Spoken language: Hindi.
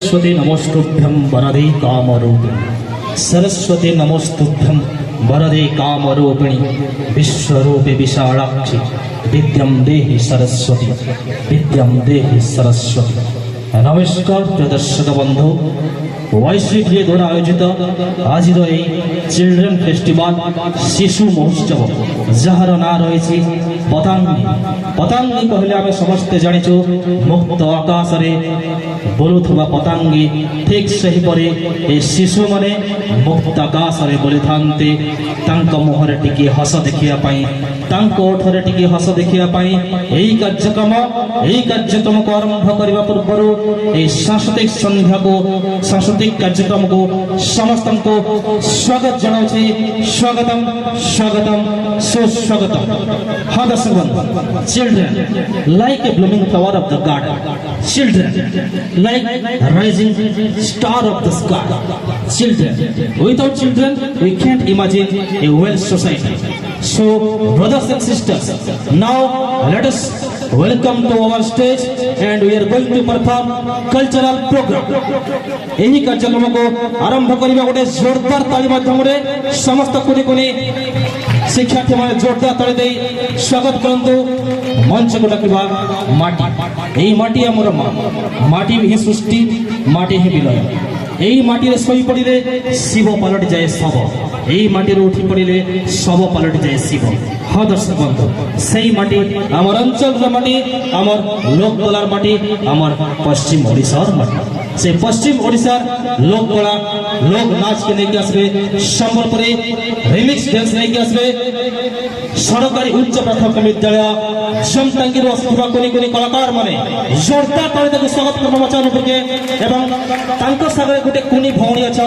सरस्वती नमस्तुभ्यं वरदे कामरूपिणी सरस्वती नमस्तुभ्यं वरदे कामरूपिणी विश्वरूपे विशालाक्षी विद्यं देहि सरस्वती विद्यं देहि सरस्वती। नमस्कार प्रिय दर्शक बंधु वाईसीटी द्वारा आयोजित आज चिल्ड्रेन फेस्टिवल शिशु महोत्सव जार ना रही पतंगी। पतंगी कहले आम समस्ते जाचु मुक्त आकाश बोलुवा पतंगी ठीक सहीपरि ए शिशु माने मुक्त आकाश बोली था मुहर टिके हस देखापी ओठरे टिके हस देखापी यही कार्यक्रम को आरंभ करने पूर्व ये सांस्कृतिक संध्या को सांस्कृतिक कार्यक्रम को समस्त को स्वागत जनाऊँ। स्वागतम स्वागतम सुस्वागतम। हाँ दर्शक children like a blooming flower of the garden children like rising star of the sky. Children, without children we can't imagine a well society. So brothers and sisters, now let us welcome to our stage and we are going to perform cultural program. यही कार्यक्रम को आरंभ करबा गोटे जोरदार ताली माध्यम रे समस्त कोनी कोनी शिक्षार्थी माने जोरदार ताली दे स्वागत करंतु। मंच को डाकिबा माटी एही माटी हमर माटी ही सृष्टि माटी ही विलय यही माटी रे सोई पड़िले शिव पलट जाए शव यही माटी रे उठी पड़िले शव पलट जाए शिव। हाँ दर्शक बंधु सही माटी आमर अंचल माटी आमर लोक कलार माटी आमर पश्चिम ओडिशार माटी से पश्चिम ओडिशार लोक कला लोक नाच के लेके आसबे संबलपुरी रिमिक्स डांस लेके आसबे सरकारी उच्च प्राथमिक विद्यालय जमटांगी आसुवा कोनी कोनी कलाकार माने जोरदार ताली स्वागत करबा चाहनु पके एवं तांको सागरे गोटे कुनी भौणी अच्छा।